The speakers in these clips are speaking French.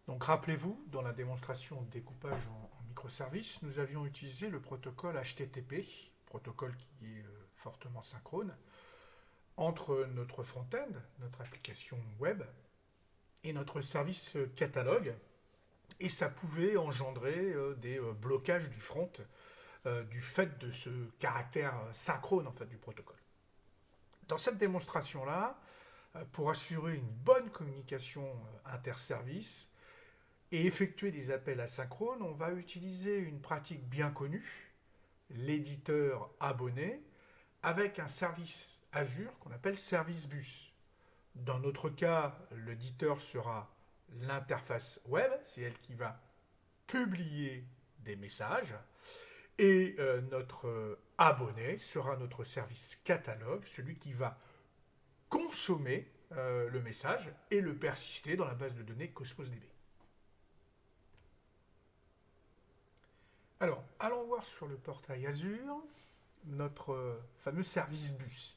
Donc rappelez-vous, dans la démonstration de découpage en microservices, nous avions utilisé le protocole HTTP, protocole qui est fortement synchrone, entre notre front-end, notre application web, et notre service catalogue, et ça pouvait engendrer des blocages du front du fait de ce caractère synchrone en fait, du protocole. Dans cette démonstration-là, pour assurer une bonne communication interservice et effectuer des appels asynchrones, on va utiliser une pratique bien connue, l'éditeur abonné, avec un service Azure qu'on appelle Service Bus. Dans notre cas, l'éditeur sera l'interface web, c'est elle qui va publier des messages, et notre abonné sera notre service catalogue, celui qui va consommer le message et le persister dans la base de données Cosmos DB. Alors, allons voir sur le portail Azure notre fameux service bus.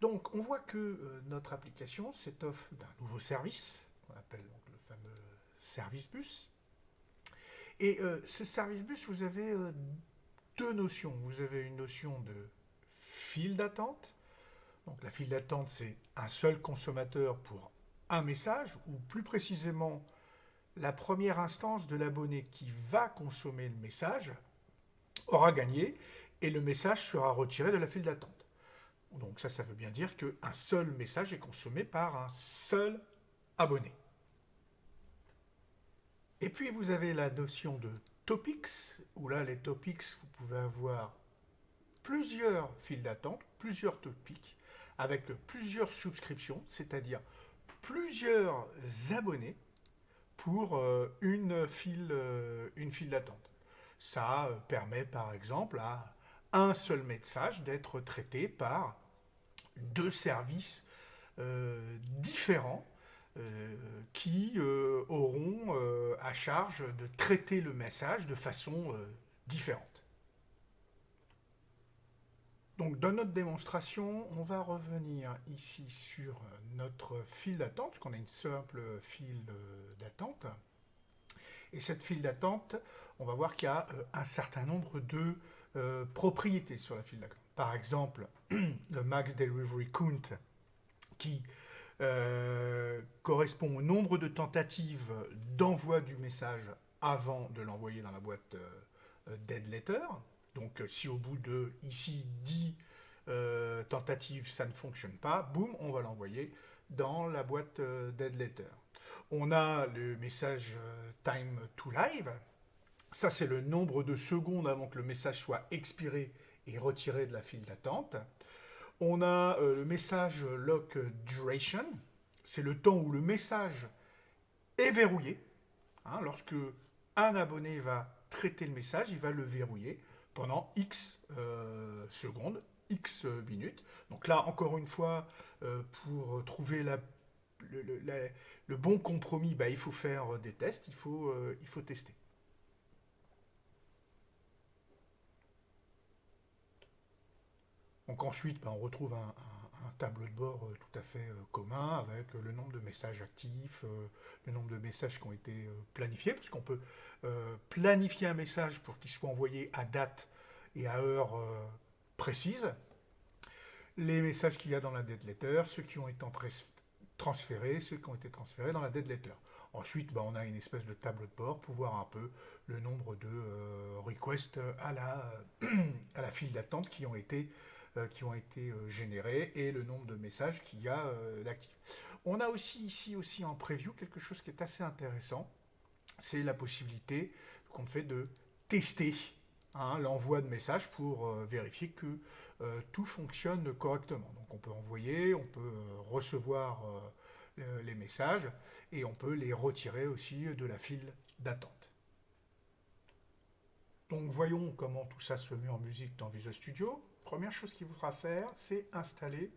Donc, on voit que notre application s'étoffe d'un nouveau service, qu'on appelle donc le fameux service bus. Et ce service bus, vous avez deux notions. Vous avez une notion de file d'attente. Donc la file d'attente, c'est un seul consommateur pour un message, ou plus précisément, la première instance de l'abonné qui va consommer le message aura gagné et le message sera retiré de la file d'attente. Donc ça veut bien dire qu'un seul message est consommé par un seul abonné. Et puis vous avez la notion de topics, où là les topics, vous pouvez avoir plusieurs files d'attente, plusieurs topics, avec plusieurs souscriptions, c'est-à-dire plusieurs abonnés pour une file d'attente. Ça permet par exemple à un seul message d'être traité par deux services différents qui auront à charge de traiter le message de façon différente. Donc dans notre démonstration, on va revenir ici sur notre file d'attente, parce qu'on a une simple file d'attente. Et cette file d'attente, on va voir qu'il y a un certain nombre de propriétés sur la file d'attente. Par exemple, le max delivery count qui correspond au nombre de tentatives d'envoi du message avant de l'envoyer dans la boîte dead letter. Donc si au bout de, ici, 10 tentatives, ça ne fonctionne pas, boum, on va l'envoyer dans la boîte dead letter. On a le message time to live. Ça, c'est le nombre de secondes avant que le message soit expiré et retiré de la file d'attente. On a le message lock duration. C'est le temps où le message est verrouillé. Lorsque un abonné va traiter le message, il va le verrouiller pendant X secondes, X minutes. Donc là, encore une fois, pour trouver le bon compromis, il faut faire des tests, il faut tester. Donc ensuite, on retrouve un tableau de bord tout à fait commun avec le nombre de messages actifs, le nombre de messages qui ont été planifiés, parce qu'on peut planifier un message pour qu'il soit envoyé à date et à heure précise, les messages qu'il y a dans la dead letter, ceux qui ont été transférés, ceux qui ont été transférés dans la dead letter. Ensuite, on a une espèce de tableau de bord pour voir un peu le nombre de requests à la file d'attente qui ont été générés et le nombre de messages qu'il y a d'actifs. On a aussi en preview quelque chose qui est assez intéressant, c'est la possibilité qu'on fait de tester l'envoi de messages pour vérifier que tout fonctionne correctement. Donc on peut envoyer, on peut recevoir les messages et on peut les retirer aussi de la file d'attente. Donc voyons comment tout ça se met en musique dans Visual Studio. Première chose qu'il faudra faire, c'est installer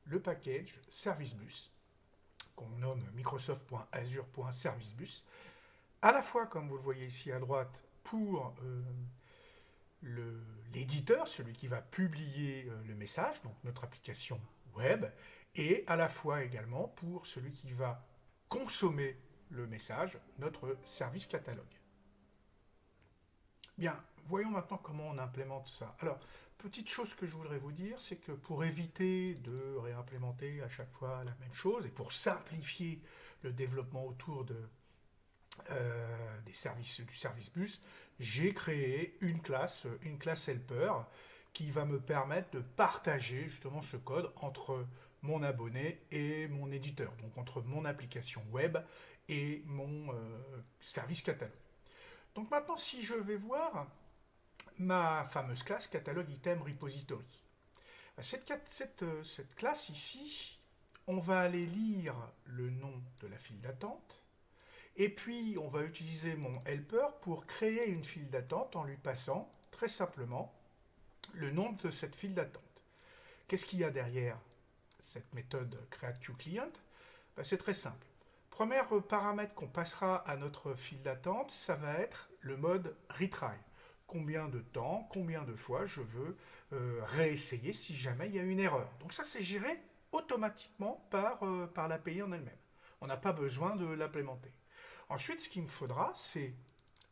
le package Service Bus, qu'on nomme microsoft.azure.servicebus, à la fois, comme vous le voyez ici à droite, pour l'éditeur, celui qui va publier le message, donc notre application web, et à la fois également pour celui qui va consommer le message, notre service catalogue. Bien, voyons maintenant comment on implémente ça. Alors, petite chose que je voudrais vous dire, c'est que pour éviter de réimplémenter à chaque fois la même chose et pour simplifier le développement autour du service bus, j'ai créé une classe helper qui va me permettre de partager justement ce code entre mon abonné et mon éditeur, donc entre mon application web et mon service catalogue. Donc maintenant, si je vais voir ma fameuse classe catalogue item repository, cette classe ici, on va aller lire le nom de la file d'attente, et puis on va utiliser mon helper pour créer une file d'attente en lui passant très simplement le nom de cette file d'attente. Qu'est-ce qu'il y a derrière cette méthode createQueClient? C'est très simple. Premier paramètre qu'on passera à notre file d'attente, ça va être le mode retry. Combien de temps, combien de fois je veux réessayer si jamais il y a une erreur. Donc ça, c'est géré automatiquement par l'API en elle-même. On n'a pas besoin de l'implémenter. Ensuite, ce qu'il me faudra, c'est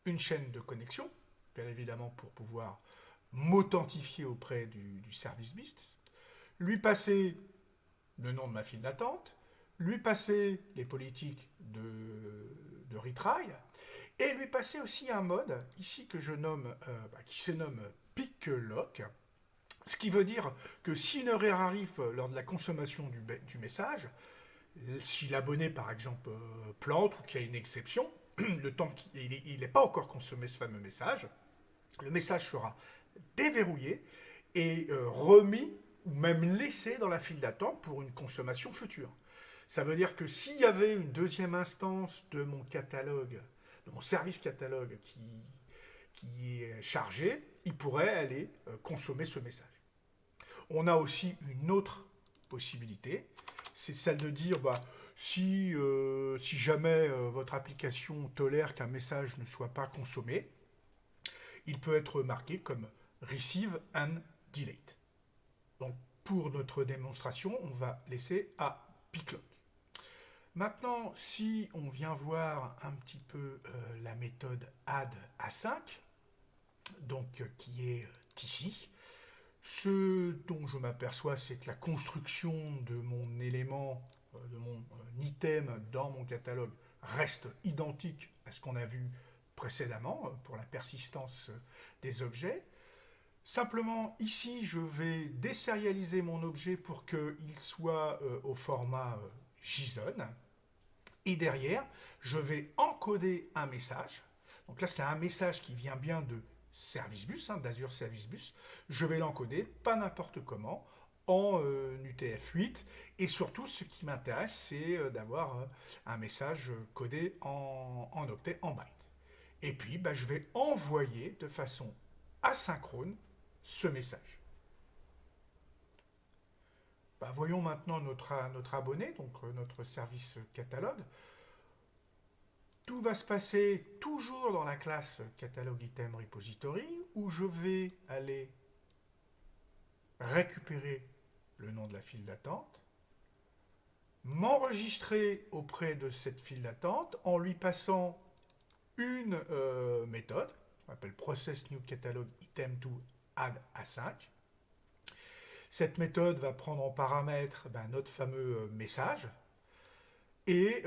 une chaîne de connexion, bien évidemment pour pouvoir m'authentifier auprès du service bus, lui passer le nom de ma file d'attente, lui passer les politiques de retry, et lui passer aussi un mode, ici que je nomme, qui se nomme picklock, ce qui veut dire que si une erreur arrive lors de la consommation du message, si l'abonné par exemple plante ou qu'il y a une exception, le temps qu'il n'est pas encore consommé ce fameux message, le message sera déverrouillé et remis ou même laissé dans la file d'attente pour une consommation future. Ça veut dire que s'il y avait une deuxième instance de mon catalogue, de mon service catalogue qui est chargé, il pourrait aller consommer ce message. On a aussi une autre possibilité, c'est celle de dire si jamais votre application tolère qu'un message ne soit pas consommé, il peut être marqué comme receive and delete. Donc pour notre démonstration, on va laisser à picklock. Maintenant, si on vient voir un petit peu la méthode add a5, donc qui est ici, ce dont je m'aperçois, c'est que la construction de mon élément, de mon item dans mon catalogue reste identique à ce qu'on a vu précédemment pour la persistance des objets. Simplement, ici, je vais désérialiser mon objet pour qu'il soit au format JSON. Et derrière, je vais encoder un message. Donc là, c'est un message qui vient bien de Service Bus, d'Azure Service Bus. Je vais l'encoder, pas n'importe comment, en UTF-8. Et surtout, ce qui m'intéresse, c'est d'avoir un message codé en octet, en byte. Et puis, je vais envoyer de façon asynchrone ce message. Voyons maintenant notre abonné, donc notre service catalogue. Tout va se passer toujours dans la classe catalogue item repository, où je vais aller récupérer le nom de la file d'attente, m'enregistrer auprès de cette file d'attente en lui passant une méthode, qu'on appelle process new catalog item to add a5. Cette méthode va prendre en paramètre notre fameux message et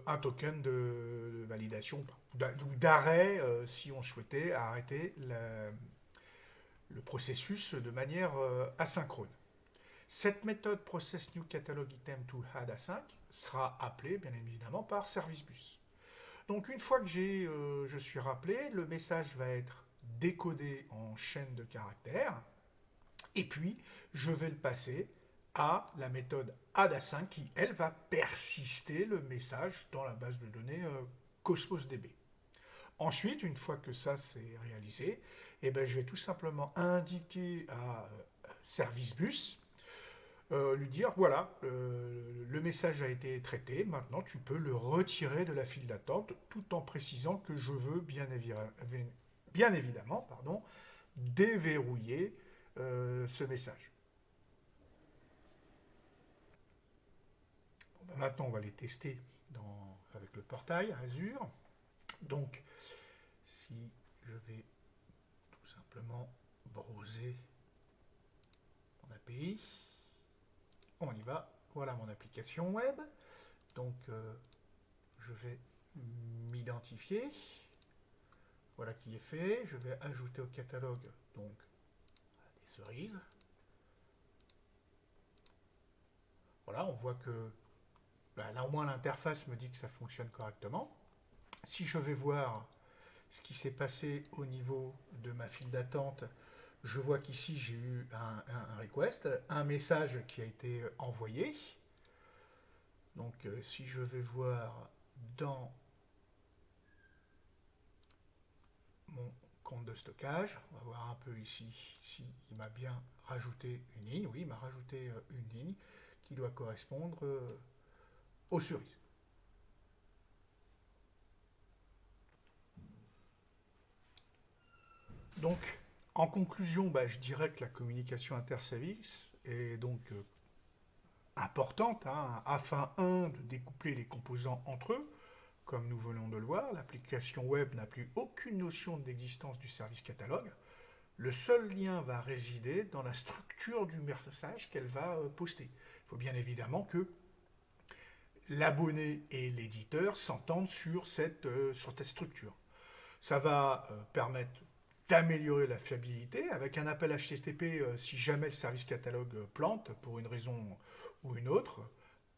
un token de validation ou d'arrêt si on souhaitait arrêter le processus de manière asynchrone. Cette méthode process new catalog item to add a5 sera appelée bien évidemment par service bus. Donc une fois que je suis rappelé, le message va être décodé en chaîne de caractères et puis je vais le passer à la méthode add5 qui, elle, va persister le message dans la base de données CosmosDB. Ensuite, une fois que ça c'est réalisé, je vais tout simplement indiquer à Service Bus, lui dire, voilà, le message a été traité, maintenant tu peux le retirer de la file d'attente, tout en précisant que je veux bien évidemment déverrouiller ce message. Maintenant, on va les tester avec le portail Azure. Donc, si je vais tout simplement browser mon API, on y va. Voilà mon application web. Donc, je vais m'identifier. Voilà qui est fait. Je vais ajouter au catalogue donc des cerises. Voilà, on voit que là au moins l'interface me dit que ça fonctionne correctement. Si je vais voir ce qui s'est passé au niveau de ma file d'attente, je vois qu'ici j'ai eu un request, un message qui a été envoyé. Donc si je vais voir dans mon compte de stockage, on va voir un peu ici s'il m'a bien rajouté une ligne. Oui, il m'a rajouté une ligne qui doit correspondre aux cerises. Donc, en conclusion, je dirais que la communication interservice est donc importante, afin, de découpler les composants entre eux, comme nous venons de le voir. L'application web n'a plus aucune notion d'existence du service catalogue. Le seul lien va résider dans la structure du message qu'elle va poster. Il faut bien évidemment que l'abonné et l'éditeur s'entendent sur cette structure. Ça va permettre d'améliorer la fiabilité avec un appel HTTP si jamais le service catalogue plante pour une raison ou une autre,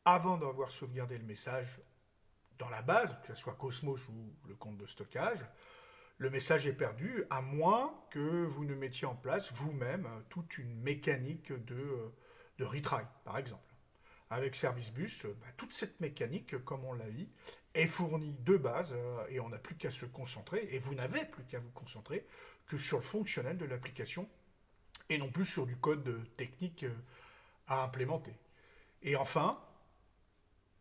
avant d'avoir sauvegardé le message dans la base, que ce soit Cosmos ou le compte de stockage. Le message est perdu, à moins que vous ne mettiez en place vous-même toute une mécanique de retry, par exemple. Avec Service Bus, toute cette mécanique, comme on l'a dit, est fournie de base et on n'a plus qu'à se concentrer, et vous n'avez plus qu'à vous concentrer que sur le fonctionnel de l'application et non plus sur du code technique à implémenter. Et enfin,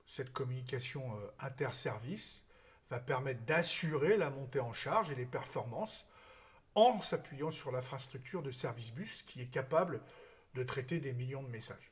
cette communication interservice va permettre d'assurer la montée en charge et les performances en s'appuyant sur l'infrastructure de Service Bus qui est capable de traiter des millions de messages.